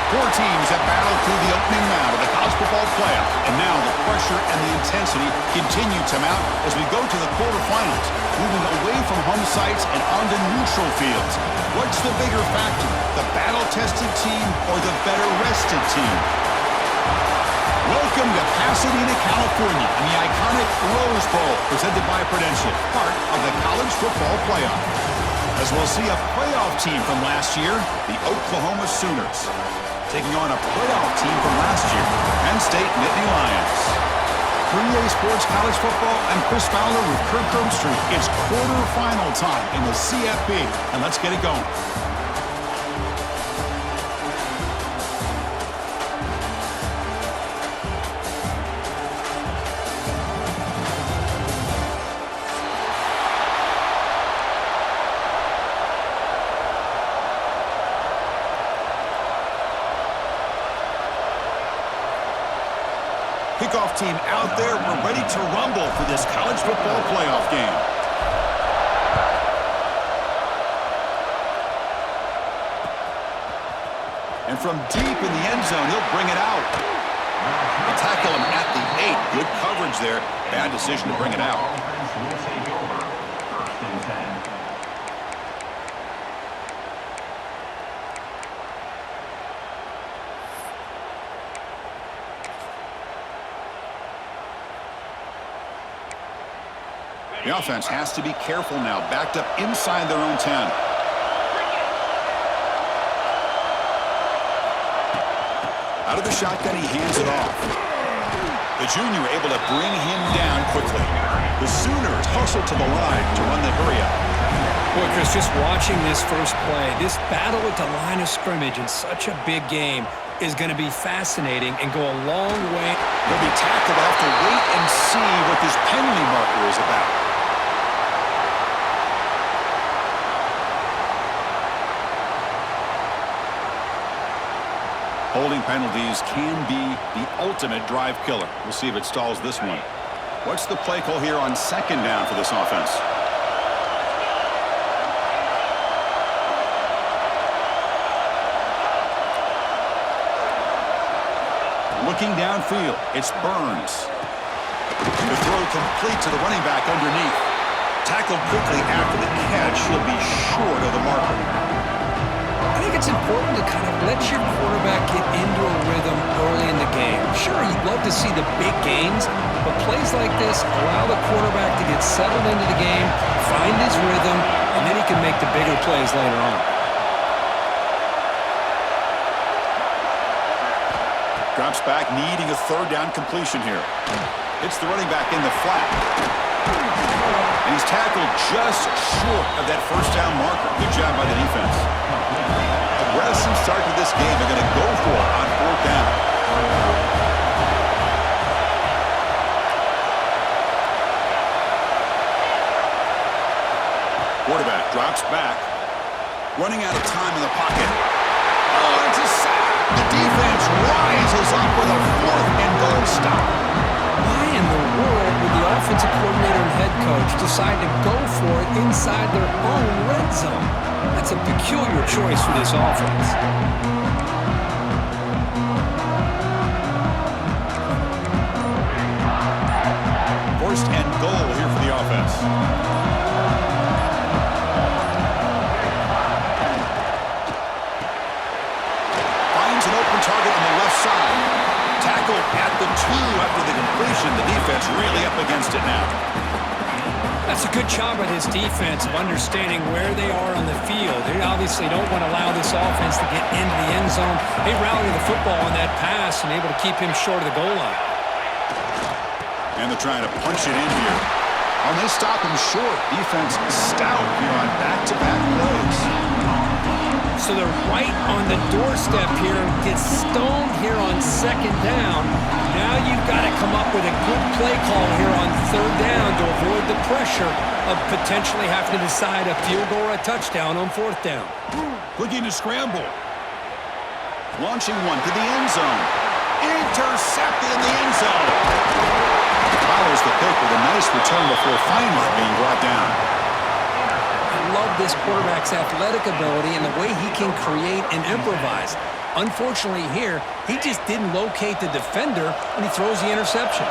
Four teams have battled through the opening round of the college football playoff, and now the pressure and the intensity continue to mount as we go to the quarterfinals, moving away from home sites and onto neutral fields. What's the bigger factor, the battle-tested team or the better-rested team? Welcome to Pasadena, California, and the iconic Rose Bowl, presented by Prudential, part of the college football playoff. As we'll see a playoff team from last year, the Oklahoma Sooners, taking on a playoff team from last year, Penn State Nittany Lions. 3A Sports College Football, I'm Chris Fowler with Kirk Herbstreit. It's quarterfinal time in the CFP, and let's get it going. Kickoff team out there. We're ready to rumble for this college football playoff game. And from deep in the end zone, he'll bring it out. They tackle him at the 8. Good coverage there. Bad decision to bring it out. The offense has to be careful now, backed up inside their own 10. Out of the shotgun, he hands it off. The junior able to bring him down quickly. The Sooners hustle to the line to run the hurry-up. Boy, Chris, just watching this first play, this battle at the line of scrimmage in such a big game is going to be fascinating and go a long way. He'll be tackled. We'll have to wait and see what this penalty marker is about. Holding penalties can be the ultimate drive killer. We'll see if it stalls this one. What's the play call here on second down for this offense? Looking downfield, it's Burns. The throw complete to the running back underneath. Tackled quickly after the catch. He'll be short of the marker. I think it's important to kind of let your quarterback get into a rhythm early in the game. Sure, you'd love to see the big gains, but plays like this allow the quarterback to get settled into the game, find his rhythm, and then he can make the bigger plays later on. Drops back, needing a third down completion here. It's the running back in the flat. And he's tackled just short of that first down marker. Good job by the defense. Aggressive start to this game. They're going to go for it on fourth down. Quarterback drops back. Running out of time in the pocket. Oh, it's a sack. The defense rises up with a 4th and goal stop. Why in the world would the offensive coordinator and head coach decide to go for it inside their own red zone? That's a peculiar choice for this offense. First and goal here for the offense. Finds an open target on the left side. Tackled at the 2 after the completion. The defense really up against it now. That's a good job by this defense of understanding where they are on the field. They obviously don't want to allow this offense to get into the end zone. They rallied the football on that pass and able to keep him short of the goal line. And they're trying to punch it in here. And they stop him short. Defense stout here on back-to-back plays. So they're right on the doorstep here. Gets stoned here on second down. Now you've got to come up with a good play call here on third down to avoid the pressure of potentially having to decide a field goal or a touchdown on fourth down. Looking to scramble. Launching one to the end zone. Intercepted in the end zone. Follows the pick with a nice return before finally being brought down. I love this quarterback's athletic ability and the way he can create and improvise. Unfortunately here, he just didn't locate the defender, and he throws the interception.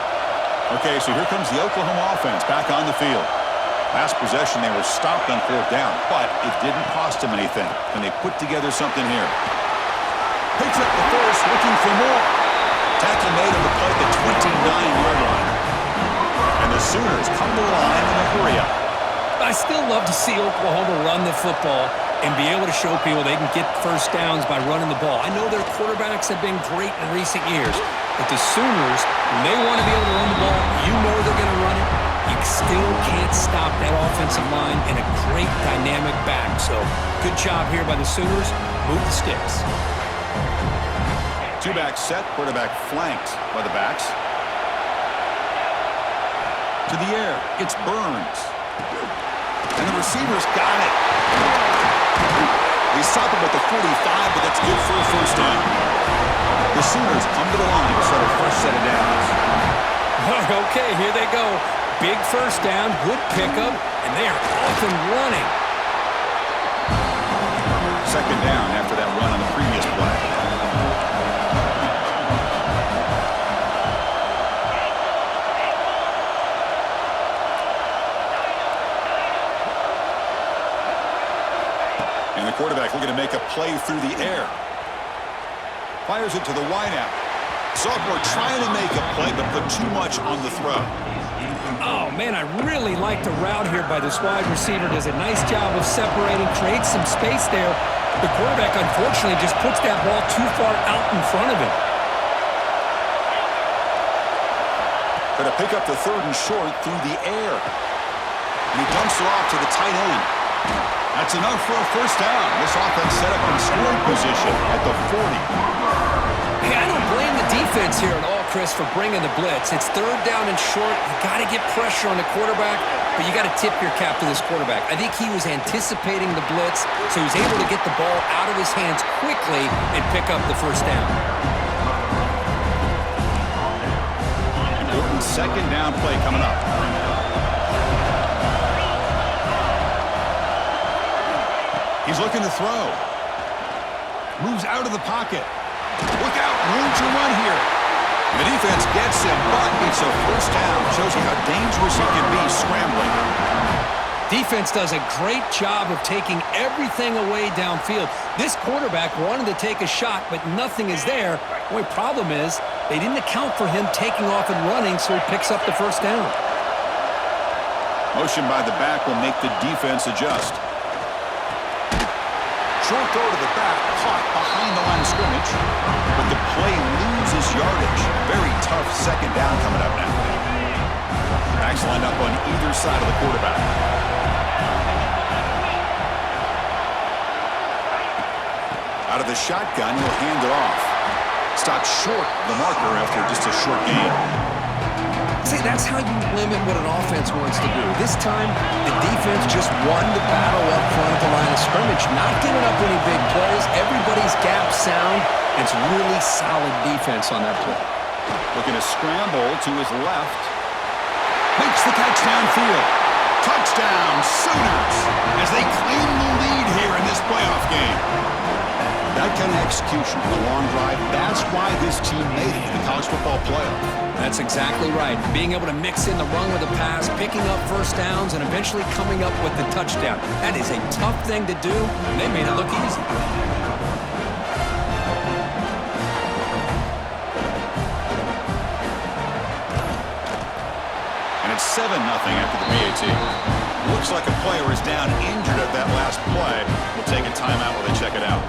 Okay, so here comes the Oklahoma offense back on the field. Last possession, they were stopped on 4th down, but it didn't cost them anything. And they put together something here. Picks up the first, looking for more. Tackle made on the play at the 29-yard line. And the Sooners come to the line in a hurry-up. I still love to see Oklahoma run the football and be able to show people they can get first downs by running the ball. I know their quarterbacks have been great in recent years, but the Sooners, when they want to be able to run the ball, you know they're going to run it. You still can't stop that offensive line and a great dynamic back. So good job here by the Sooners. Move the sticks. Two-back set, quarterback flanked by the backs. To the air, it's Burns. And the receivers got it. They stop him at the 45, but that's good for a first down. The Sooners come to the line to start a fresh set of downs. Okay, here they go. Big first down, good pickup, and they are off and running. Second down after that run on the previous play. And the quarterback looking to make a play through the air. Fires it to the wideout. Sophomore trying to make a play, but put too much on the throw. Oh, man, I really like the route here by this wide receiver. Does a nice job of separating, creates some space there. The quarterback, unfortunately, just puts that ball too far out in front of him. Going to pick up the 3rd and short through the air. And he dumps it off to the tight end. That's enough for a first down. This offense set up in scoring position at the 40. Hey, I don't blame the defense here at all, Chris, for bringing the blitz. It's 3rd down and short. You got to get pressure on the quarterback, but you got to tip your cap to this quarterback. I think he was anticipating the blitz, so he was able to get the ball out of his hands quickly and pick up the first down. Important second down play coming up. He's looking to throw. Moves out of the pocket. Look out, room to run here. The defense gets him, but it's a first down. Shows you how dangerous he can be scrambling. Defense does a great job of taking everything away downfield. This quarterback wanted to take a shot, but nothing is there. The only problem is they didn't account for him taking off and running, so he picks up the first down. Motion by the back will make the defense adjust. Short throw to the back, caught behind the line of scrimmage, but the play loses yardage. Very tough second down coming up now. Backs lined up on either side of the quarterback. Out of the shotgun, he'll hand it off. Stopped short of the marker after just a short gain. See, that's how you limit what an offense wants to do. This time, the defense just won the battle up front at the line of scrimmage, not giving up any big plays. Everybody's gap sound. It's really solid defense on that play. Looking to scramble to his left. Makes the catch downfield. Touchdown, Sooners, as they claim the lead here in this playoff game. That kind of execution on the long drive, that's why this team made it to the college football playoff. That's exactly right. Being able to mix in the run with the pass, picking up first downs, and eventually coming up with the touchdown. That is a tough thing to do, and they made it look easy. And it's 7-0 after the PAT. Looks like a player is down injured at that last play. We'll take a timeout while they check it out.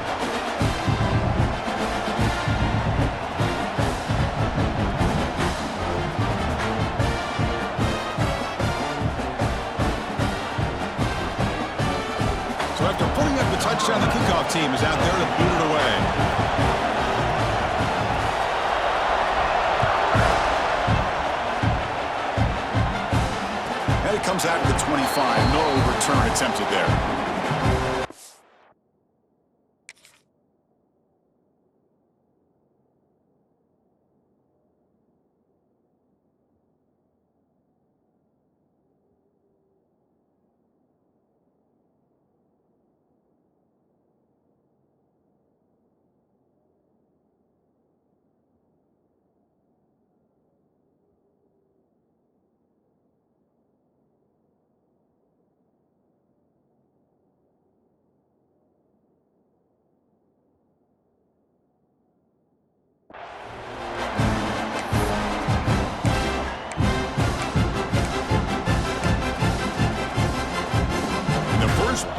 So after putting up the touchdown, the kickoff team is out there to boot it away. And it comes out to the 25. No return attempted there.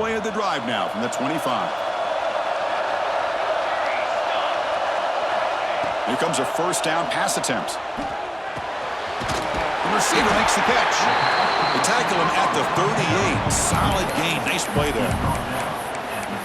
play of the drive now from the 25. Here comes a first down pass attempt. The receiver makes the catch. They tackle him at the 38. Solid gain. Nice play there.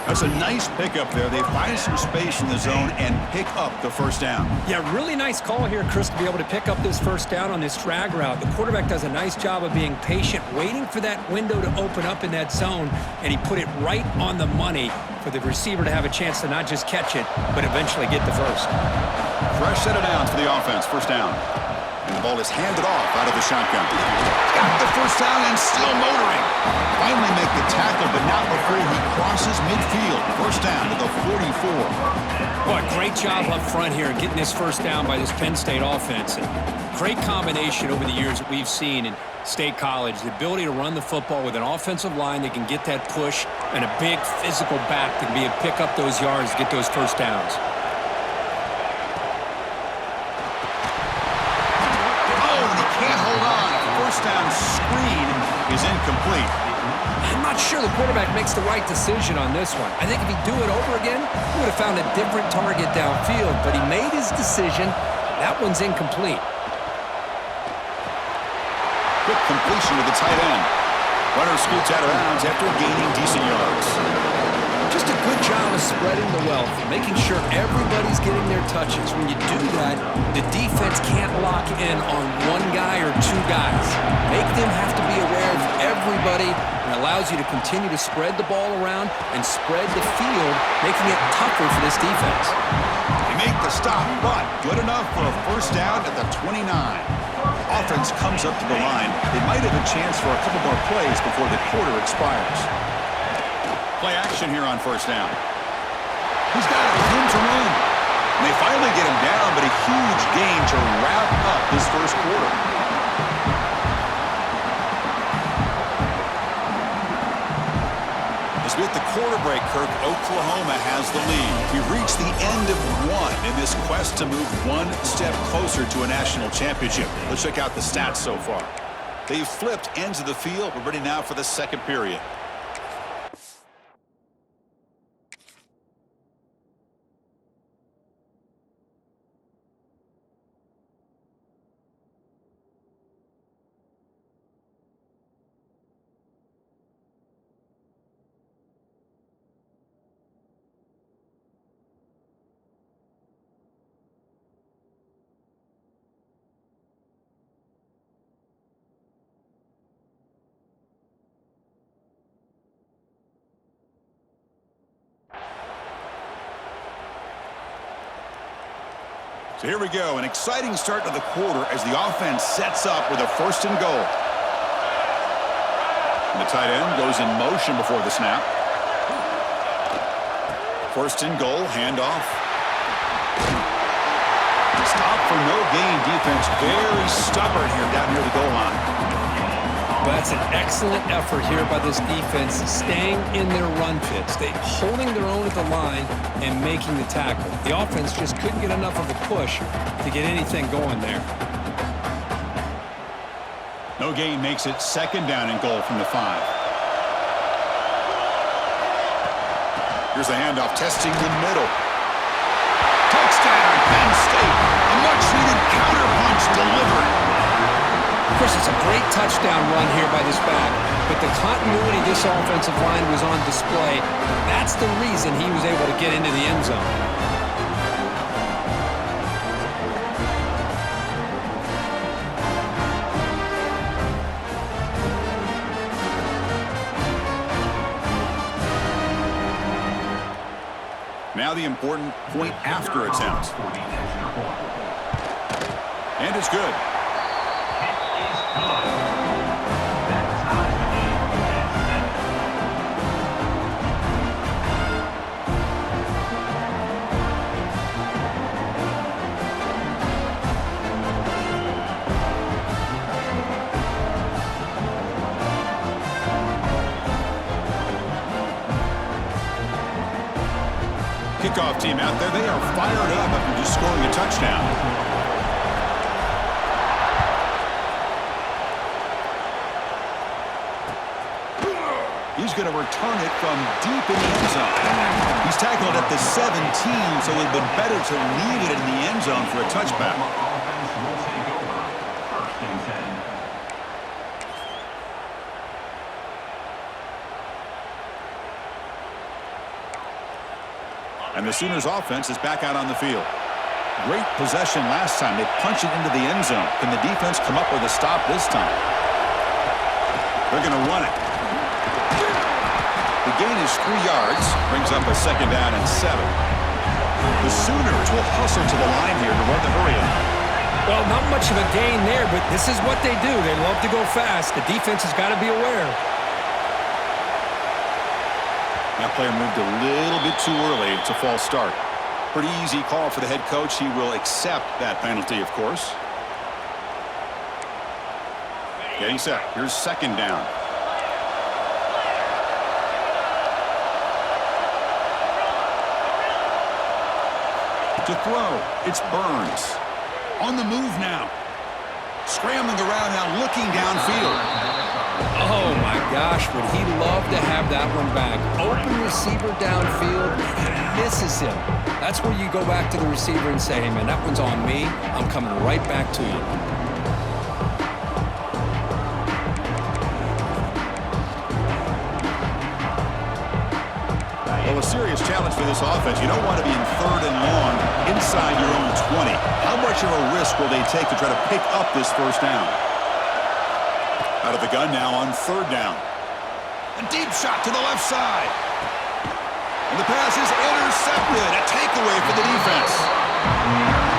That's a nice pickup there. They find some space in the zone and pick up the first down. Yeah, really nice call here, Chris, to be able to pick up this first down on this drag route. The quarterback does a nice job of being patient, waiting for that window to open up in that zone, and he put it right on the money for the receiver to have a chance to not just catch it, but eventually get the first. Fresh set of downs for the offense. First down. And the ball is handed off out of the shotgun. Got the first down and still motoring. Finally make the tackle, but not before he crosses midfield. First down to the 44. Boy, great job up front here getting this first down by this Penn State offense. And great combination over the years that we've seen in State College. The ability to run the football with an offensive line that can get that push and a big physical back to be able to pick up those yards, get those first downs. Down screen is incomplete. I'm not sure the quarterback makes the right decision on this one. I think if he'd do it over again, he would have found a different target downfield, but he made his decision. That one's incomplete. Quick completion to the tight end. Runner scoots out of bounds after gaining decent yards. Just a good job of spreading the wealth, making sure everybody's getting their touches. When you do that, the defense can't lock in on one guy or two guys. Make them have to be aware of everybody, and allows you to continue to spread the ball around and spread the field, making it tougher for this defense. They make the stop, but good enough for a first down at the 29. Offense comes up to the line. They might have a chance for a couple more plays before the quarter expires. Play action here on first down. He's got room to run. And they finally get him down, but a huge gain to wrap up this first quarter. As we hit the quarter break, Kirk, Oklahoma has the lead. We've reached the end of one in this quest to move one step closer to a national championship. Let's check out the stats so far. They've flipped ends of the field. We're ready now for the second period. So here we go, an exciting start to the quarter as the offense sets up with a first and goal. And the tight end goes in motion before the snap. First and goal, handoff. Stop for no gain. Defense very stubborn here down near the goal line. That's an excellent effort here by this defense, staying in their run fits. They holding their own at the line and making the tackle. The offense just couldn't get enough of a push to get anything going there. No gain makes it second down and goal from the 5. Here's the handoff, testing the middle. Touchdown, Penn State. A much-needed counterpunch delivered. Of course, it's a great touchdown run here by this back, but the continuity of this offensive line was on display. That's the reason he was able to get into the end zone. Now the important point after attempt. And it's good. Kickoff team out there, they are fired up after just scoring a touchdown. He's going to return it from deep in the end zone. He's tackled at the 17, so it would have been better to leave it in the end zone for a touchback. And the Sooners offense is back out on the field. Great possession last time. They punch it into the end zone. Can the defense come up with a stop this time? They're going to run it. The gain is 3 yards. Brings up a second down and 7. The Sooners will hustle to the line here to run the hurry up. Well, not much of a gain there, but this is what they do. They love to go fast. The defense has got to be aware. That player moved a little bit too early. It's a false start. Pretty easy call for the head coach. He will accept that penalty, of course. Getting set. Here's second down. To throw, it's Burns. On the move now. Scrambling around now, looking downfield. Oh, my gosh, would he love to have that one back. Open receiver downfield, he misses him. That's where you go back to the receiver and say, hey, man, that one's on me. I'm coming right back to you. Well, a serious challenge for this offense. You don't want to be in 3rd and long inside your own 20. How much of a risk will they take to try to pick up this first down? Out of the gun now on 3rd down. A deep shot to the left side. And the pass is intercepted. A takeaway for the defense.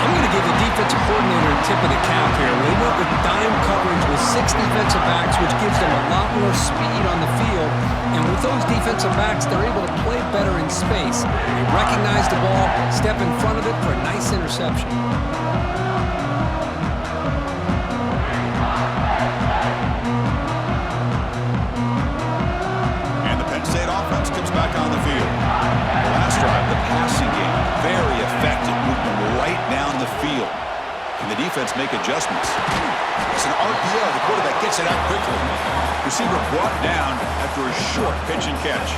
I'm going to give the defensive coordinator a tip of the cap here. They went with dime coverage with 6 defensive backs, which gives them a lot more speed on the field. And with those defensive backs, they're able to play better in space. They recognize the ball, step in front of it for a nice interception. Offense comes back on the field. The last drive, the passing game, very effective, moving right down the field. Can the defense make adjustments? It's an RPO. The quarterback gets it out quickly. Receiver brought down after a short pitch and catch.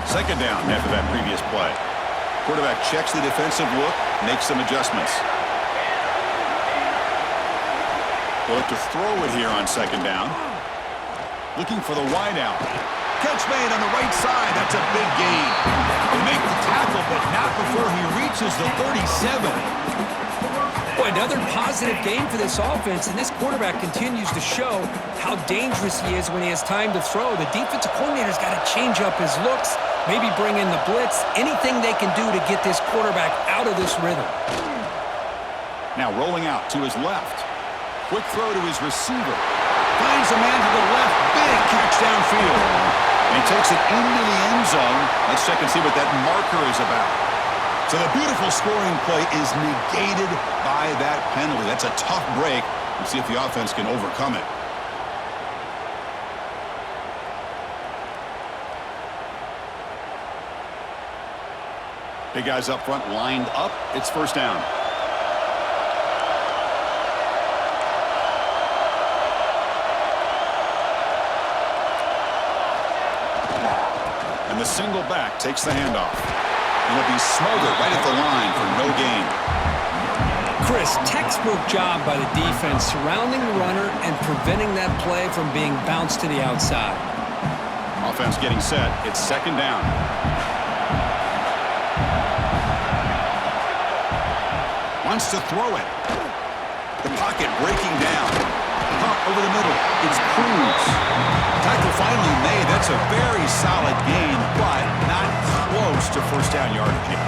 Second down after that previous play. Quarterback checks the defensive look, makes some adjustments. They'll have to throw it here on second down. Looking for the wide out. Catch made on the right side. That's a big gain. They make the tackle, but not before he reaches the 37. Boy, another positive game for this offense, and this quarterback continues to show how dangerous he is when he has time to throw. The defensive coordinator's got to change up his looks, maybe bring in the blitz, anything they can do to get this quarterback out of this rhythm. Now rolling out to his left. Quick throw to his receiver. Finds a man to the left. Big catch downfield. And he takes it into the end zone. Let's check and see what that marker is about. So the beautiful scoring play is negated by that penalty. That's a tough break. We'll see if the offense can overcome it. Big guys up front lined up. It's first down. And the single back takes the handoff. And it'll be smothered right at the line for no gain. Chris, textbook job by the defense surrounding the runner and preventing that play from being bounced to the outside. Offense getting set. It's second down. Wants to throw it. The pocket breaking down. Pump over the middle. It's Cruz. Tackle finally made. That's a very solid gain, but not close to first down yardage.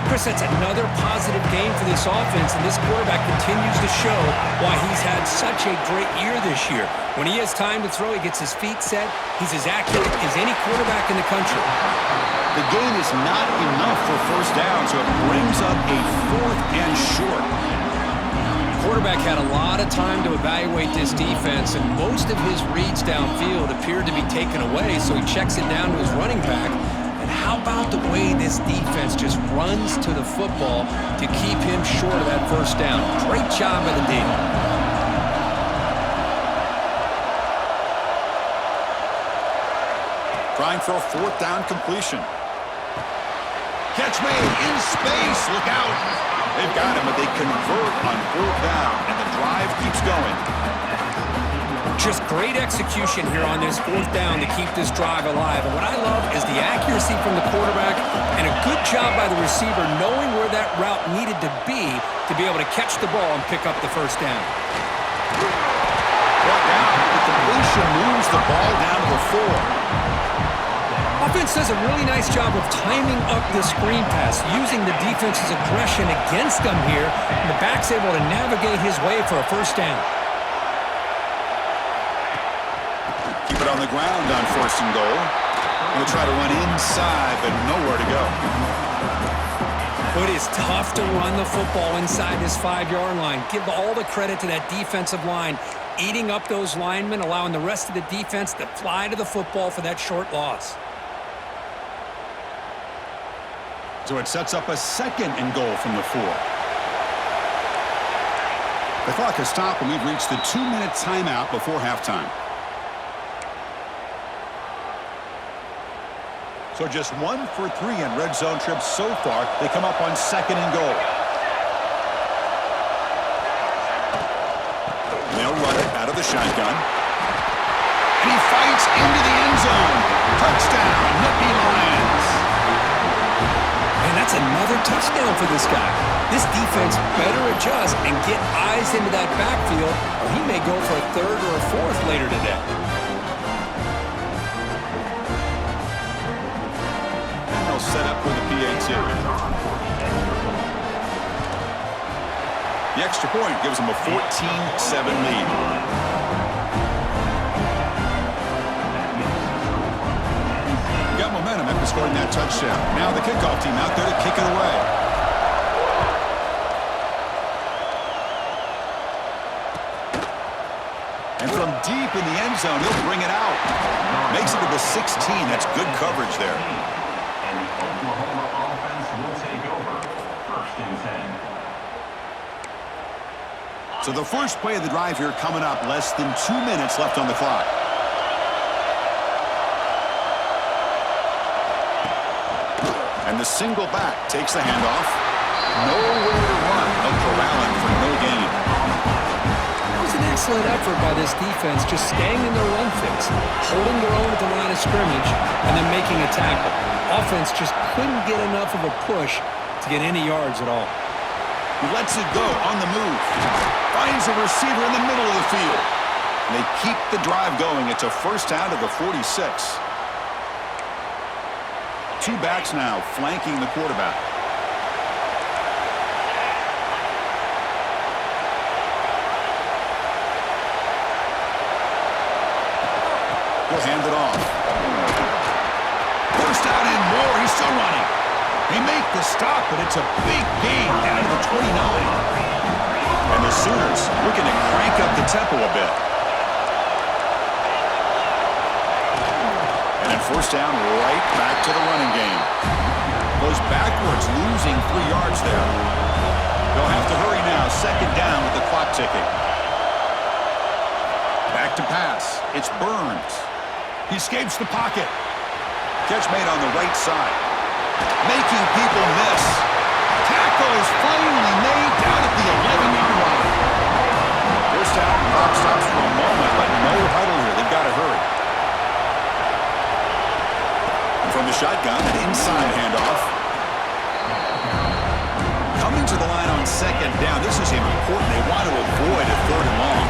Chris, that's another positive game for this offense, and this quarterback continues to show why he's had such a great year this year. When he has time to throw, he gets his feet set. He's as accurate as any quarterback in the country. The gain is not enough for first down, so it brings up a 4th and short. Quarterback had a lot of time to evaluate this defense, and most of his reads downfield appeared to be taken away, so he checks it down to his running back. And how about the way this defense just runs to the football to keep him short of that first down? Great job by the D. 2 Trying for a fourth down completion. Catch made in space. Look out. They've got him, but they convert on fourth down, and the drive keeps going. Just great execution here on this fourth down to keep this drive alive. And what I love is the accuracy from the quarterback and a good job by the receiver knowing where that route needed to be able to catch the ball and pick up the first down. Brought down. The completion moves the ball down to the 4. Offense does a really nice job of timing up the screen pass, using the defense's aggression against them here, and the back's able to navigate his way for a first down. Keep it on the ground on first and goal. Going to try to run inside, but nowhere to go. But it's tough to run the football inside this 5-yard line. Give all the credit to that defensive line, eating up those linemen, allowing the rest of the defense to fly to the football for that short loss. So it sets up a second and goal from the 4. The clock has stopped, and we've reached the 2-minute timeout before halftime. So just 1 for 3 in red zone trips so far. They come up on second and goal. They'll run it out of the shotgun. And he fights into the end zone. Touchdown, Nittany Lions. And that's another touchdown for this guy. This defense better adjust and get eyes into that backfield, or he may go for a third or a fourth later today. Set up for the PAT. The extra point gives them a 14-7 lead. Got momentum after scoring that touchdown. Now the kickoff team out there to kick it away. And from deep in the end zone, he'll bring it out. Makes it to the 16. That's good coverage there. So the first play of the drive here coming up, less than 2 minutes left on the clock. And the single back takes the handoff. Nowhere to run. No corralling for no gain. That was an excellent effort by this defense, just staying in their run fix, holding their own at the line of scrimmage, and then making a tackle. Offense just couldn't get enough of a push to get any yards at all. He lets it go on the move. Finds a receiver in the middle of the field. And they keep the drive going. It's a first down to the 46. 2 backs now flanking the quarterback. He'll hand it off. First down and more. He's still running. They make the stop, but it's a big gain out of the 29. And the Sooners looking to crank up the tempo a bit. And then first down, right back to the running game. Goes backwards, losing 3 yards there. They'll have to hurry now. Second down with the clock ticking. Back to pass. It's Burns. He escapes the pocket. Catch made on the right side. Making people miss. Tackle is finally made down at the 11-yard line. First down, clock stops for a moment, but no huddle here. They've got to hurry. And from the shotgun, an inside handoff. Coming to the line on second down. This is important. They want to avoid a third and long.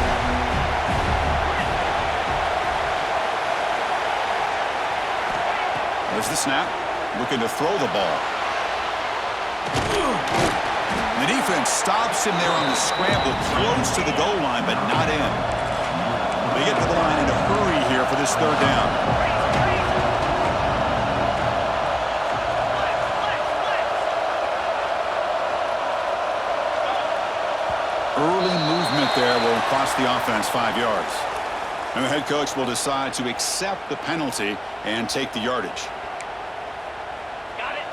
There's the snap. Looking to throw the ball. The defense stops him there on the scramble, close to the goal line, but not in. They get to the line in a hurry here for this third down. Early movement there will cost the offense 5 yards. And the head coach will decide to accept the penalty and take the yardage.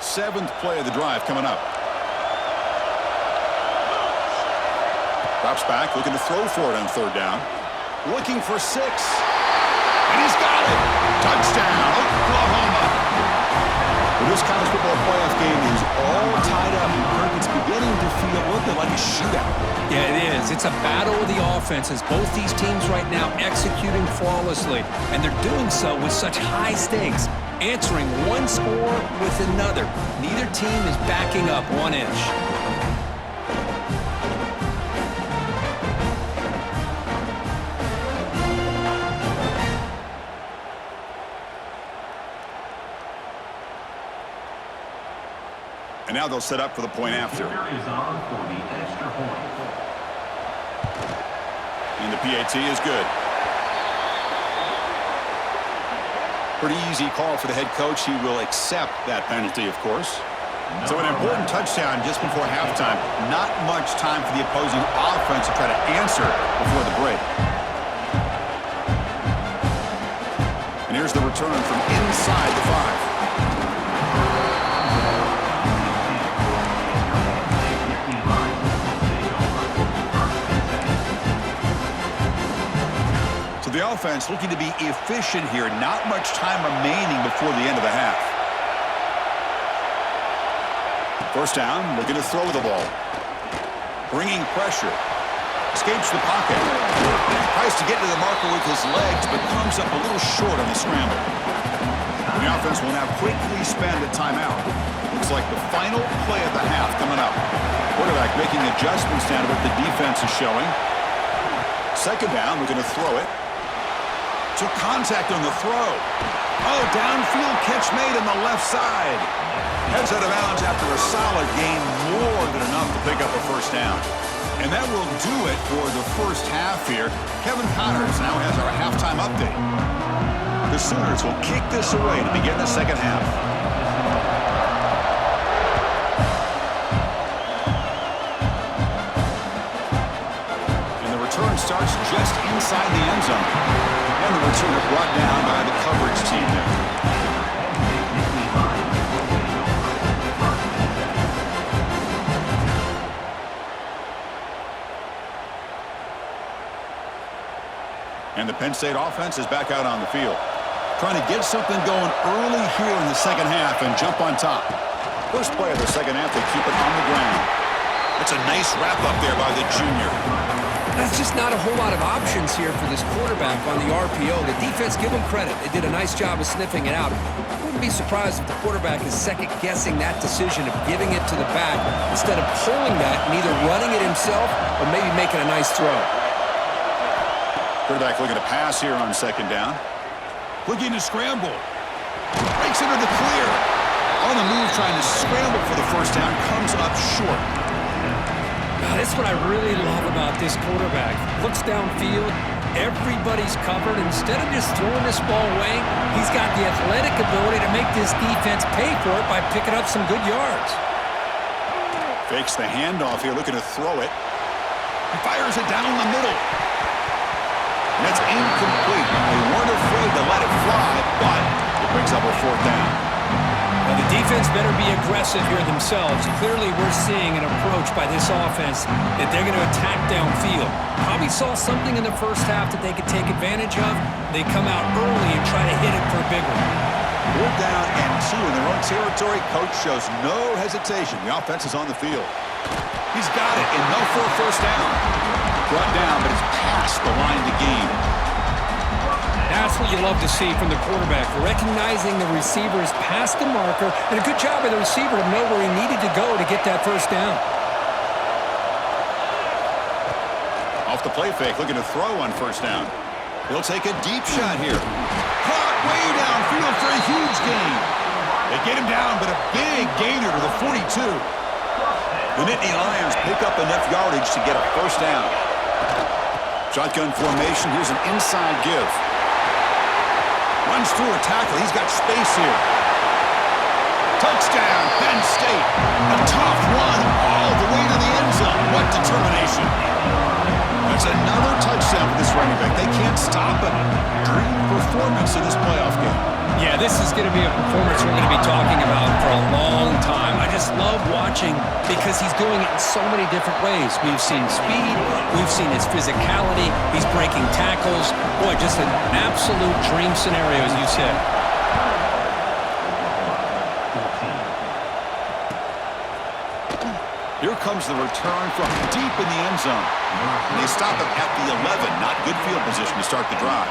7th play of the drive coming up. Drops back, looking to throw for it on third down. Looking for 6. And he's got it. Touchdown, Oklahoma. Well, this college football playoff game is all tied up. Kirk, it's beginning to feel a little bit like a shootout. Yeah, it is. It's a battle of the offenses. Both these teams right now executing flawlessly, and they're doing so with such high stakes, answering one score with another. Neither team is backing up 1 inch. And now they'll set up for the point after. And the PAT is good. Pretty easy call for the head coach. He will accept that penalty, of course. So an important touchdown just before halftime. Not much time for the opposing offense to try to answer before the break. And here's the return from inside the 5. The offense looking to be efficient here. Not much time remaining before the end of the half. First down, looking to throw the ball. Bringing pressure. Escapes the pocket. Tries to get to the marker with his legs, but comes up a little short on the scramble. The offense will now quickly spend a timeout. Looks like the final play of the half coming up. Quarterback making adjustments down to what the defense is showing. Second down, we're going to throw it. Took contact on the throw. Oh, downfield catch made on the left side. Heads out of bounds after a solid gain, more than enough to pick up a first down. And that will do it for the first half here. Kevin Connors now has our halftime update. The Sooners will kick this away to begin the second half. And the return starts just inside the end zone. And the returner brought down by the coverage team there. And the Penn State offense is back out on the field. Trying to get something going early here in the second half and jump on top. First play of the second half, they keep it on the ground. It's a nice wrap-up there by the junior. That's just not a whole lot of options here for this quarterback on the RPO. The defense, give them credit. They did a nice job of sniffing it out. Wouldn't be surprised if the quarterback is second-guessing that decision of giving it to the back instead of pulling that and either running it himself or maybe making a nice throw. Quarterback looking to pass here on second down. Looking to scramble. Breaks into the clear. On the move, trying to scramble for the first down. Comes up short. That's what I really love about this quarterback. Looks downfield, everybody's covered. Instead of just throwing this ball away, he's got the athletic ability to make this defense pay for it by picking up some good yards. Fakes the handoff here, looking to throw it. He fires it down the middle. And that's incomplete. They weren't afraid to let it fly, but it brings up a fourth down. Now the defense better be aggressive here themselves. Clearly we're seeing an approach by this offense that they're going to attack downfield. Probably saw something in the first half that they could take advantage of. They come out early and try to hit it for a big one. 4th down and 2 in their own territory. Coach shows no hesitation. The offense is on the field. He's got it, enough for a first down. Brought down, but it's past the line to gain. That's what you love to see from the quarterback, recognizing the receiver's past the marker, and a good job by the receiver to know where he needed to go to get that first down. Off the play fake, looking to throw on first down. He'll take a deep shot here. Caught way downfield for a huge gain. They get him down, but a big gainer to the 42. The Nittany Lions pick up enough yardage to get a first down. Shotgun formation, here's an inside give. Runs through a tackle. He's got space here. Touchdown, Penn State. A tough run all the way to the end zone. What determination. That's another touchdown for this running back. They can't stop it. Dream performance in this playoff game. Yeah, this is going to be a performance we're going to be talking about for a long time. I just love watching because he's doing it in so many different ways. We've seen speed. We've seen his physicality. He's breaking tackles. Boy, just an absolute dream scenario, as you said. Here comes the return from deep in the end zone. And they stop him at the 11. Not good field position to start the drive.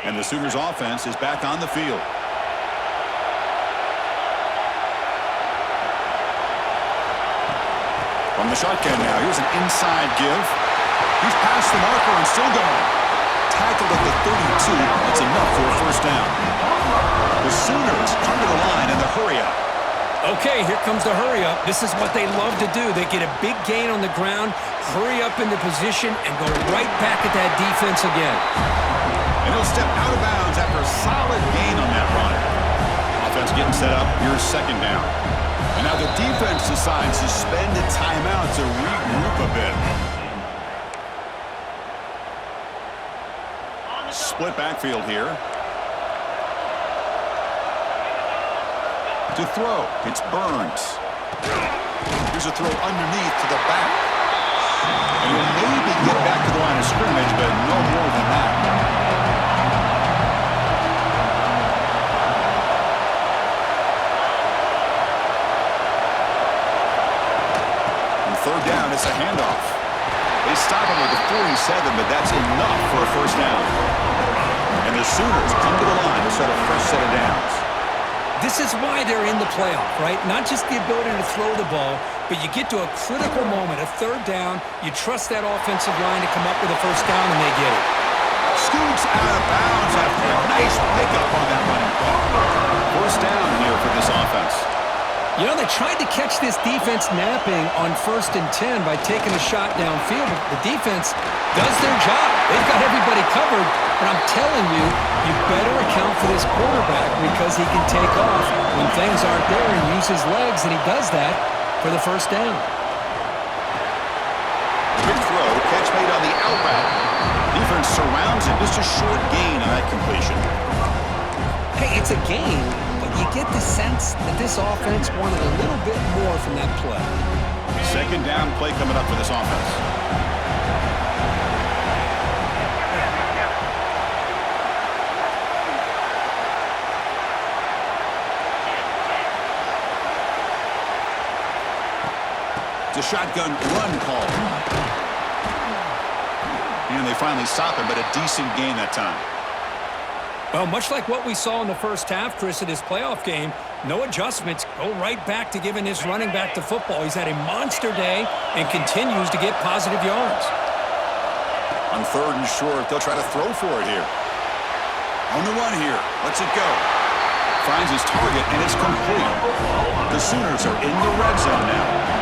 And the Sooners offense is back on the field. From the shotgun now, here's an inside give. He's past the marker and still going. Tackled at the 32. That's enough for a first down. The Sooners come to the line in the hurry-up. Okay, here comes the hurry-up. This is what they love to do. They get a big gain on the ground, hurry up into position, and go right back at that defense again. And he'll step out of bounds after a solid gain on that run. Offense getting set up. Here's second down. And now the defense decides to spend a timeout to regroup a bit. Split backfield here. To throw, it's Burns. Here's a throw underneath to the back. And he'll maybe get back to the line of scrimmage, but no more than that. Third down, it's a handoff. They stop him with the 47, but that's enough for a first down. And the Sooners come to the line to set a fresh set of downs. This is why they're in the playoff, right? Not just the ability to throw the ball, but you get to a critical moment, a third down, you trust that offensive line to come up with a first down, and they get it. Scoots out of bounds after a nice pickup on that running play. First down here for this offense. You know, they tried to catch this defense napping on 1st and 10 by taking a shot downfield. The defense does their job. They've got everybody covered. But I'm telling you, you better account for this quarterback because he can take off when things aren't there and use his legs, and he does that for the first down. Quick throw, catch made on the outroute. Defense surrounds him. Just a short gain on that completion. Hey, it's a gain. You get the sense that this offense wanted a little bit more from that play. Second down play coming up for this offense. It's a shotgun run call. And they finally stop him, but a decent gain that time. Well, much like what we saw in the first half, Chris, in his playoff game, no adjustments, go right back to giving his running back the football. He's had a monster day and continues to get positive yards. On third and short, they'll try to throw for it here. On the run here, lets it go. Finds his target, and it's complete. The Sooners are in the red zone now.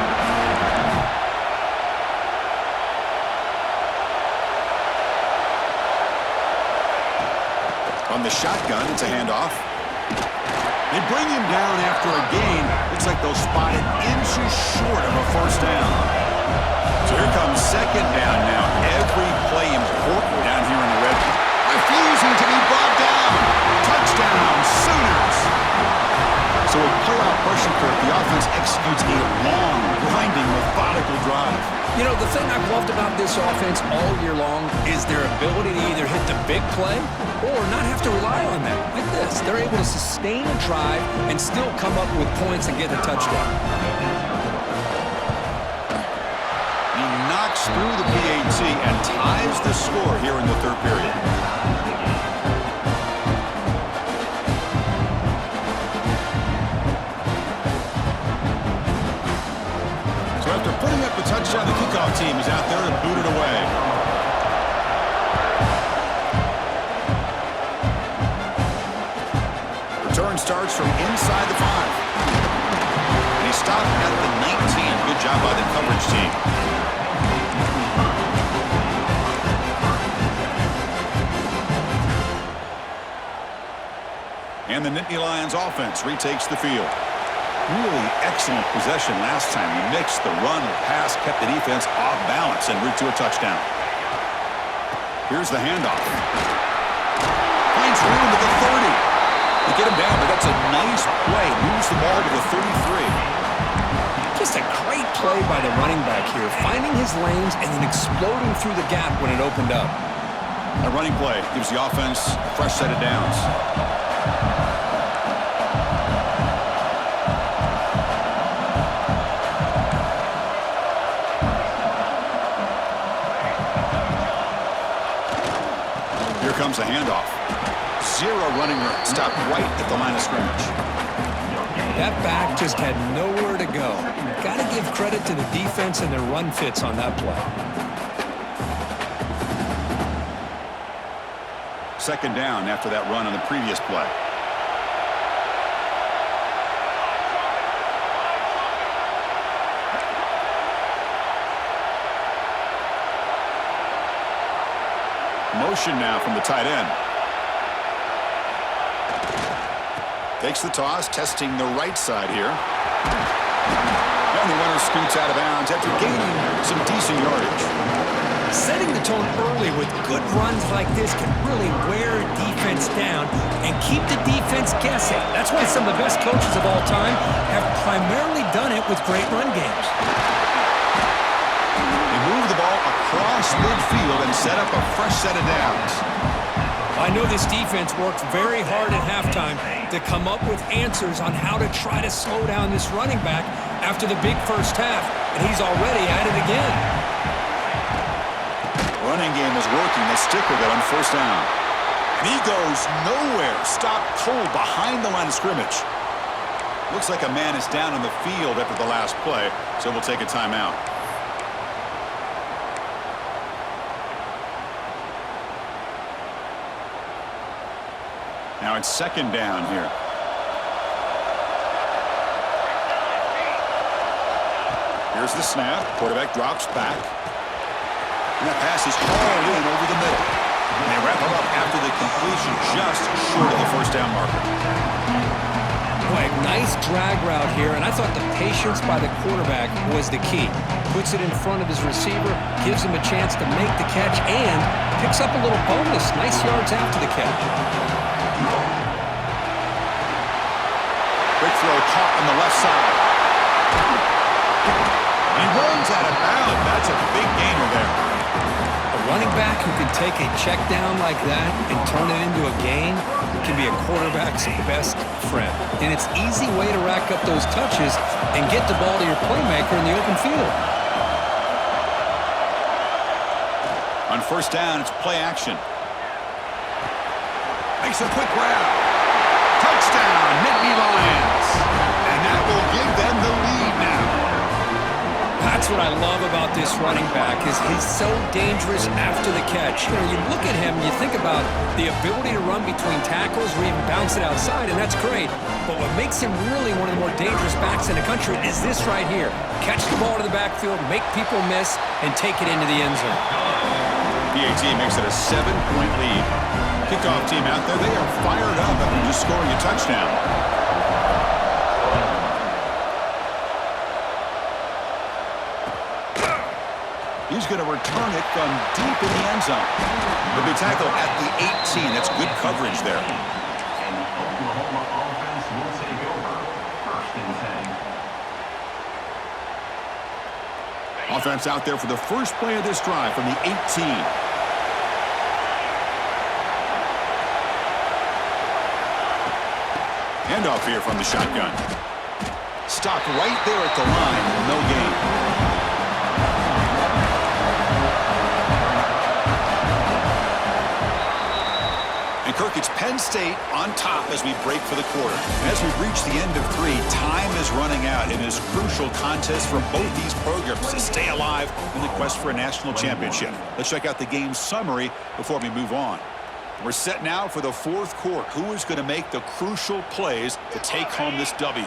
On the shotgun, it's a handoff. They bring him down after a gain. Looks like they'll spot it inches short of a first down. So here comes second down now. Every play important down here in the red zone. Refusing to be brought down. Touchdown, Sooners. So with pull-out pressure curve, the offense executes a long, grinding, methodical drive. You know, the thing I've loved about this offense all year long is their ability to either hit the big play or not have to rely on that. Like this, they're able to sustain a drive and still come up with points and get a touchdown. He knocks through the PAT and ties the score here in the third period. So after putting up the touchdown, the kickoff team is out there to boot it away. Return starts from inside the 5. And he stopped at the 19. Good job by the coverage team. And the Nittany Lions offense retakes the field. Really excellent possession last time. He mixed the run, the pass, kept the defense off balance en route to a touchdown. Here's the handoff. Finds room at the 30. They get him down, but that's a nice play. Moves the ball to the 33. Just a great play by the running back here, finding his lanes and then exploding through the gap when it opened up. A running play gives the offense a fresh set of downs. Here comes a handoff. Zero running room. Stopped right at the line of scrimmage. That back just had nowhere to go. Got to give credit to the defense and their run fits on that play. Second down after that run on the previous play. Motion now from the tight end. Takes the toss, testing the right side here. And the runner scoots out of bounds after gaining some decent yardage. Setting the tone early with good runs like this can really wear a defense down and keep the defense guessing. That's why some of the best coaches of all time have primarily done it with great run games. They move the ball across midfield and set up a fresh set of downs. I know this defense worked very hard at halftime to come up with answers on how to try to slow down this running back after the big first half, and he's already at it again. Running game is working. They stick with it on first down. And he goes nowhere. Stopped cold behind the line of scrimmage. Looks like a man is down on the field after the last play, so we'll take a timeout. Now it's second down here. Here's the snap. Quarterback drops back. And that pass is hauled in over the middle. And they wrap him up after the completion just short of the first down marker. Boy, nice drag route here, and I thought the patience by the quarterback was the key. Puts it in front of his receiver, gives him a chance to make the catch, and picks up a little bonus. Nice yards after the catch. Quick throw caught on the left side. He runs out of bounds. That's a big gainer there. A running back who can take a check down like that and turn it into a gain can be a quarterback's best friend. And it's an easy way to rack up those touches and get the ball to your playmaker in the open field. On first down, it's play action. Makes a quick grab. Touchdown, Nittany Lions. And that will give them the lead now. That's what I love about this running back is he's so dangerous after the catch. You know, you look at him, you think about the ability to run between tackles or even bounce it outside, and that's great. But what makes him really one of the more dangerous backs in the country is this right here. Catch the ball to the backfield, make people miss, and take it into the end zone. PAT makes it a 7-point lead. Kickoff team out there, they are fired up after just scoring a touchdown. He's going to return it from deep in the end zone. He'll be tackled at the 18. That's good coverage there. And the Oklahoma offense will take over first and 10. Offense out there for the first play of this drive from the 18. Handoff here from the shotgun. Stopped right there at the line. No gain. Kirk, it's Penn State on top as we break for the quarter. As we reach the end of 3, time is running out in this crucial contest for both these programs to stay alive in the quest for a national championship. Let's check out the game summary before we move on. We're set now for the fourth quarter. Who is going to make the crucial plays to take home this W?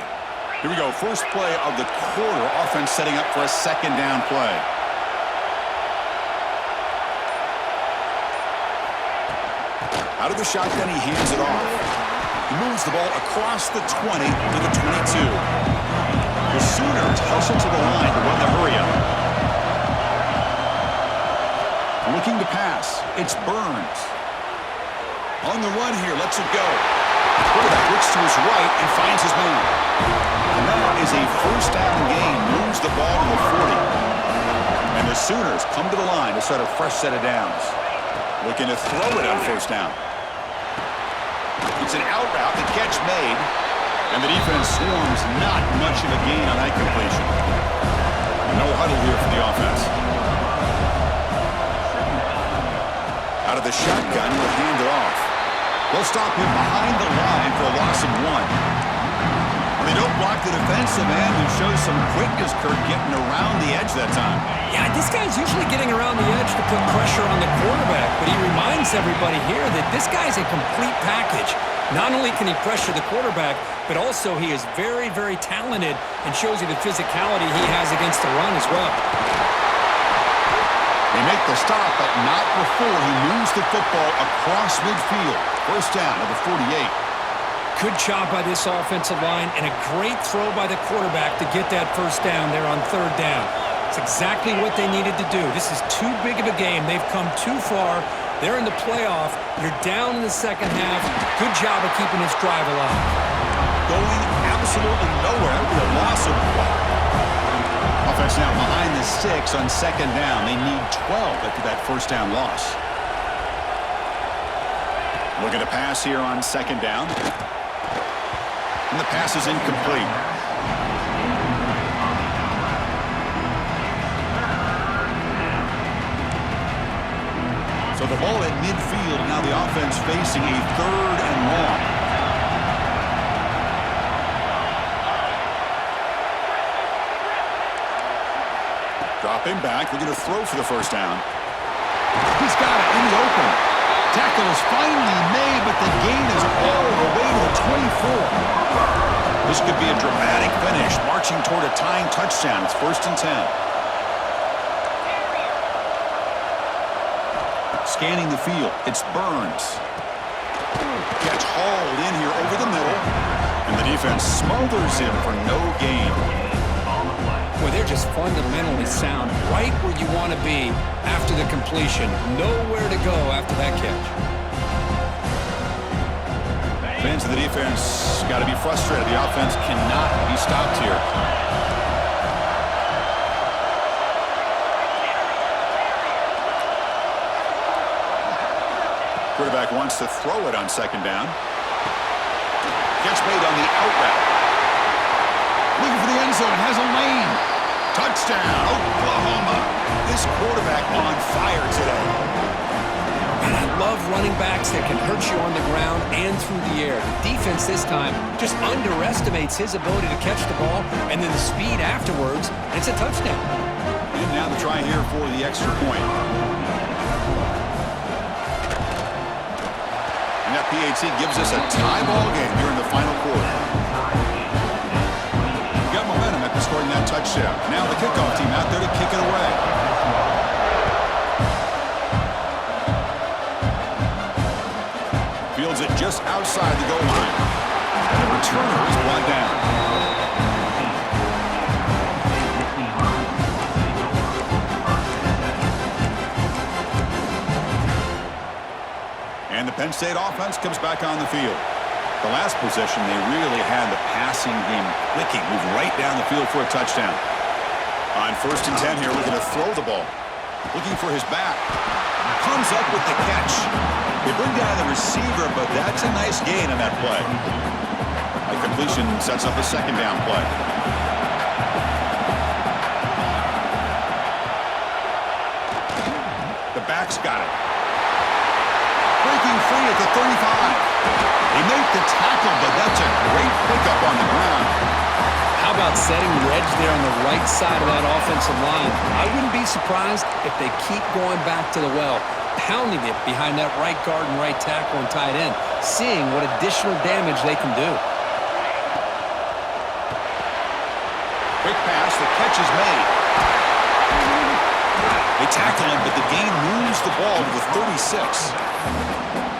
Here we go. First play of the quarter. Offense setting up for a second down play. Out of the shotgun, he hands it off. He moves the ball across the 20 to the 22. The Sooners hustle to the line to run the hurry-up. Looking to pass. It's Burns. On the run here, lets it go. Quarterback looks to his right and finds his man. And that is a first down gain. Moves the ball to the 40. And the Sooners come to the line to set a fresh set of downs. Looking to throw it on first down. It's an out route, the catch made. And the defense swarms, not much of a gain on that completion. No huddle here for the offense. Out of the shotgun, will hand it off. They'll stop him behind the line for a loss of 1. They don't block the defensive end and show some quickness, Kirk, getting around the edge that time. Yeah, this guy's usually getting around the edge to put pressure on the quarterback, but he reminds everybody here that this guy's a complete package. Not only can he pressure the quarterback, but also he is very, very talented and shows you the physicality he has against the run as well. They make the stop, but not before he moves the football across midfield. First down to the 48. Good job by this offensive line and a great throw by the quarterback to get that first down there on third down. It's exactly what they needed to do. This is too big of a game. They've come too far. They're in the playoff. You're down in the second half. Good job of keeping this drive alive. Going absolutely nowhere with a loss of 1. Offense now behind the 6 on second down. They need 12 after that first down loss. Looking to pass here on second down. And the pass is incomplete. So the ball at midfield. Now the offense facing a third and long. Dropping back. They're going to throw for the first down. He's got it in the open. Tackle is finally made, but the gain is all the way to the 24. This could be a dramatic finish, marching toward a tying touchdown. It's first and 10. Scanning the field, it's Burns. Catch hauled in here over the middle, and the defense smothers him for no gain. Well, they're just fundamentally sound, right where you want to be after the completion. Nowhere to go after that catch. Fans of the defense got to be frustrated. The offense cannot be stopped here. Quarterback wants to throw it on second down. Catch made on the out route. Looking for the end zone, has a lane. Touchdown, Oklahoma. This quarterback on fire today. And I love running backs that can hurt you on the ground and through the air. The defense this time just underestimates his ability to catch the ball, and then the speed afterwards, it's a touchdown. And now the try here for the extra point. And that PAT gives us a tie ball game here in the final quarter. Got momentum after scoring that touchdown. Now the kickoff team out there to kick it away. Fields it just outside the goal line. And the returner is brought down. And the Penn State offense comes back on the field. The last possession, they really had the passing game clicking. Moved right down the field for a touchdown. On first and 10 here, looking to throw the ball. Looking for his back. Comes up with the catch. They bring down the receiver, but that's a nice gain on that play. A completion sets up a second down play. The back's got it. Breaking free at the 35. They make the tackle, but that's a great pickup on the ground. How about setting the edge there on the right side of that offensive line? I wouldn't be surprised if they keep going back to the well, pounding it behind that right guard and right tackle and tight end, seeing what additional damage they can do. Quick pass, the catch is made. They tackle him, but the gain moves the ball to the 36.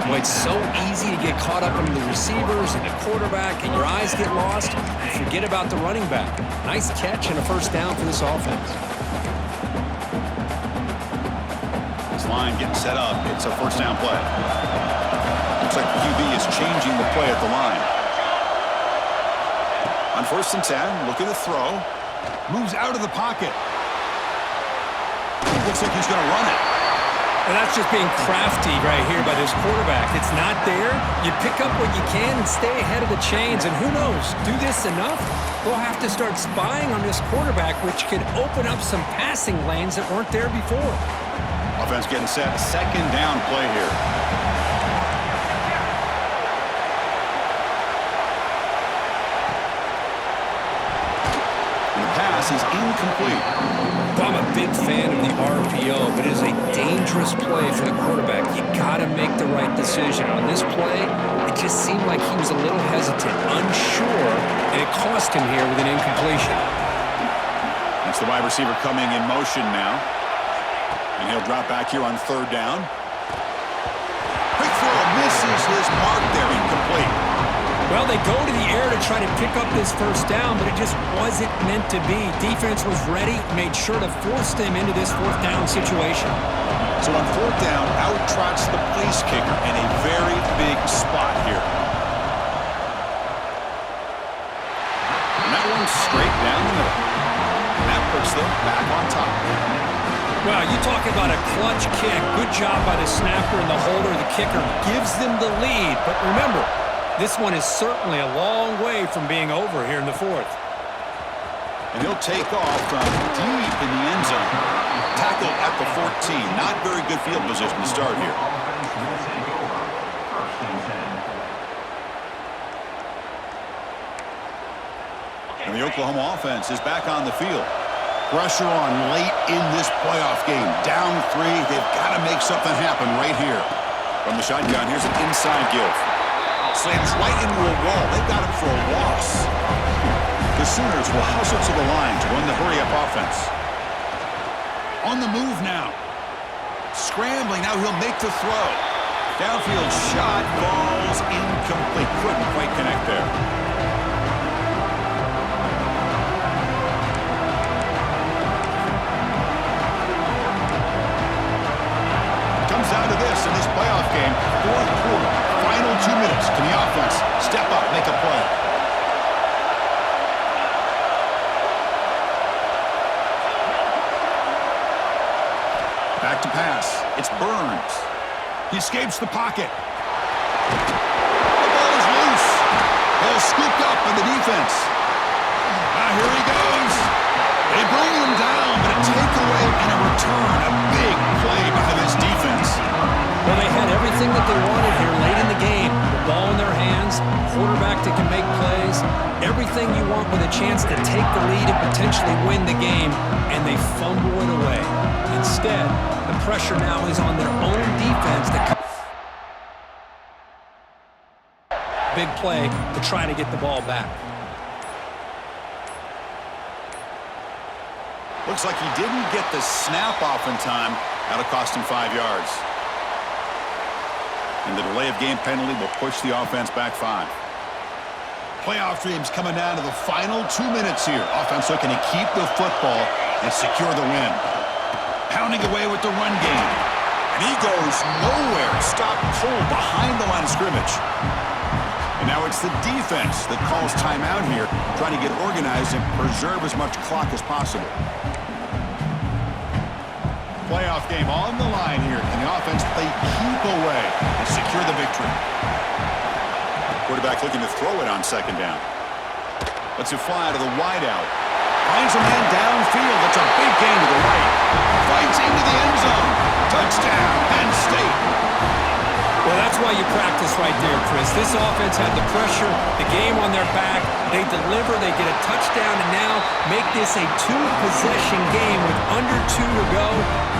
Boy, it's so easy to get caught up in the receivers and the quarterback, and your eyes get lost. You forget about the running back. Nice catch and a first down for this offense. As line getting set up. It's a first down play. Looks like the QB is changing the play at the line. On 1st and 10, looking to throw. Moves out of the pocket. Looks like he's going to run it. And that's just being crafty right here by this quarterback. It's not there. You pick up what you can and stay ahead of the chains. And who knows, do this enough, they'll have to start spying on this quarterback, which could open up some passing lanes that weren't there before. Offense getting set. 2nd down play here. And the pass is incomplete. I'm a big fan of the RPO, but it is a dangerous play for the quarterback. You got to make the right decision. On this play, it just seemed like he was a little hesitant, unsure, and it cost him here with an incompletion. That's the wide receiver coming in motion now. And he'll drop back here on 3rd down. Quick throw, misses his mark there, incomplete. Well, they go to the air to try to pick up this first down, but it just wasn't meant to be. Defense was ready, made sure to force them into this 4th down situation. So on 4th down, out trots the place kicker in a very big spot here. And that one's straight down the middle. And that puts them back on top. Well, you talk about a clutch kick. Good job by the snapper and the holder. The kicker gives them the lead. But remember, this one is certainly a long way from being over here in the 4th. And he'll take off from deep in the end zone. Tackled at the 14. Not very good field position to start here. And the Oklahoma offense is back on the field. Pressure on late in this playoff game. Down 3. They've got to make something happen right here. From the shotgun, here's an inside give. Slams right into a wall. They've got him for a loss. The Sooners will hustle to the line to run the hurry-up offense. On the move now. Scrambling. Now he'll make the throw. Downfield shot. Falls incomplete. Couldn't quite connect there. Comes down to this in this playoff game. 4th quarter. Final 2 minutes. Can the offense step up, make a play? Back to pass. It's Burns. He escapes the pocket. The ball is loose. Ball scooped up in the defense. Here he goes. They bring him down, but a takeaway and a return. A big play by this defense. Well, they had everything that they wanted here late in the game. The ball in their hands, quarterback that can make plays, everything you want with a chance to take the lead and potentially win the game, and they fumble it away. Instead, the pressure now is on their own defense to big play to try to get the ball back. Looks like he didn't get the snap off in time. That'll cost him 5 yards. And the delay of game penalty will push the offense back 5. Playoff dreams coming down to the final 2 minutes here. Offense looking to keep the football and secure the win. Pounding away with the run game. And he goes nowhere. Stop cold behind the line of scrimmage. And now it's the defense that calls timeout here, trying to get organized and preserve as much clock as possible. Playoff game on the line here. Can the offense play keep away and secure the victory? Quarterback looking to throw it on 2nd down. Lets it fly to the wideout. Finds a man downfield. That's a big gain to the right. Fights into the end zone. Touchdown, Penn State. Well, that's why you practice right there, Chris. This offense had the pressure, the game on their back. They deliver, they get a touchdown, and now make this a 2-possession game with under 2 to go.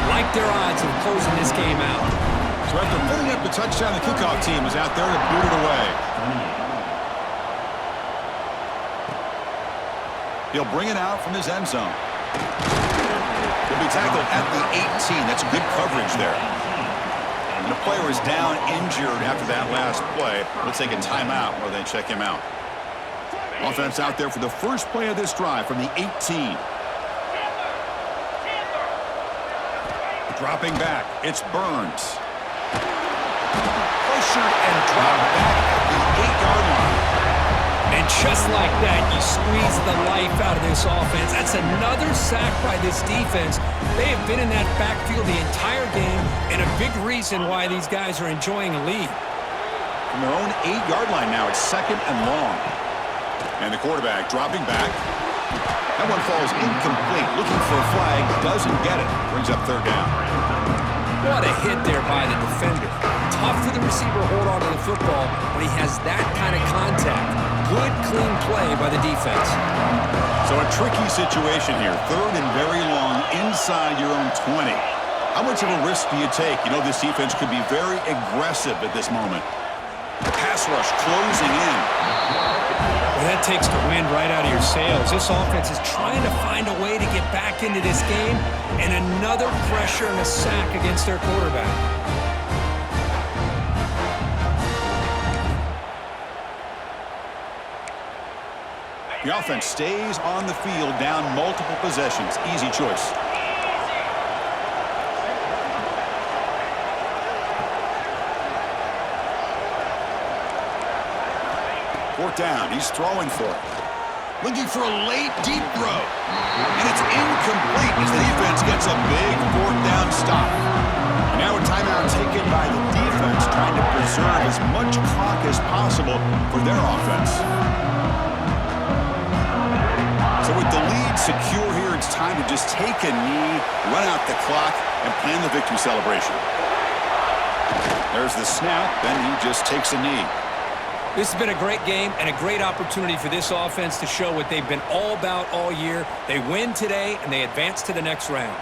Like their odds of closing this game out. So after putting up the touchdown, the kickoff team is out there to boot it away. He'll bring it out from his end zone. He'll be tackled at the 18. That's good coverage there. And the player is down injured after that last play. Let's take a timeout while they check him out. Offense out there for the first play of this drive from the 18. Dropping back, it's Burns. Pressured and dropped back at the 8-yard line. And just like that, you squeeze the life out of this offense. That's another sack by this defense. They have been in that backfield the entire game, and a big reason why these guys are enjoying a lead. From their own 8-yard line now, it's 2nd and long. And the quarterback dropping back. That one falls incomplete. Looking for a flag, doesn't get it. Brings up 3rd down. What a hit there by the defender. Tough for the receiver to hold on to the football when he has that kind of contact. Good, clean play by the defense. So a tricky situation here. 3rd and very long inside your own 20. How much of a risk do you take? You know this defense could be very aggressive at this moment. The pass rush closing in. Well, that takes the wind right out of your sails. This offense is trying to find a way to get back into this game, and another pressure and a sack against their quarterback. The offense stays on the field, down multiple possessions. Easy choice. Fourth down, he's throwing for it. Looking for a late, deep throw. And it's incomplete as the defense gets a big 4th down stop. And now a timeout taken by the defense, trying to preserve as much clock as possible for their offense. So with the lead secure here, it's time to just take a knee, run out the clock, and plan the victory celebration. There's the snap, and he just takes a knee. This has been a great game and a great opportunity for this offense to show what they've been all about all year. They win today, and they advance to the next round.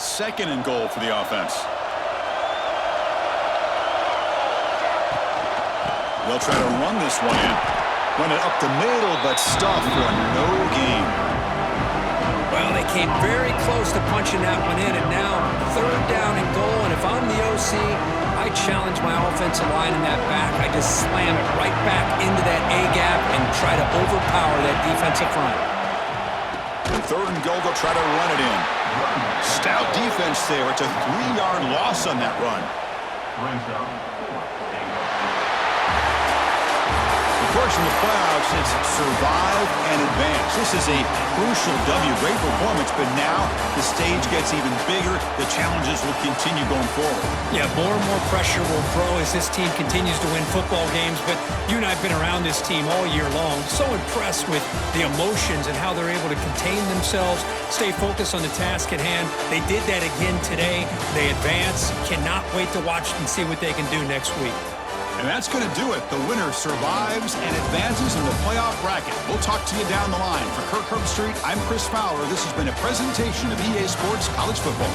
Second and goal for the offense. They'll try to run this one in. Run it up the middle, but stuffed for no gain. Well, they came very close to punching that one in, and now 3rd down and goal. And if I'm the OC, I challenge my offensive line in that back. I just slam it right back into that A-gap and try to overpower that defensive front. And 3rd and goal, they'll try to run it in. Stout defense there. It's a 3-yard loss on that run. Brings up 4th and goal. Of course, in the playoffs, it's survive and advance. This is a crucial W. Great performance, but now the stage gets even bigger. The challenges will continue going forward. Yeah, more and more pressure will grow as this team continues to win football games, but you and I have been around this team all year long. So impressed with the emotions and how they're able to contain themselves, stay focused on the task at hand. They did that again today. They advance. Cannot wait to watch and see what they can do next week. And that's going to do it. The winner survives and advances in the playoff bracket. We'll talk to you down the line. For Kirk Herbstreit, I'm Chris Fowler. This has been a presentation of EA Sports College Football.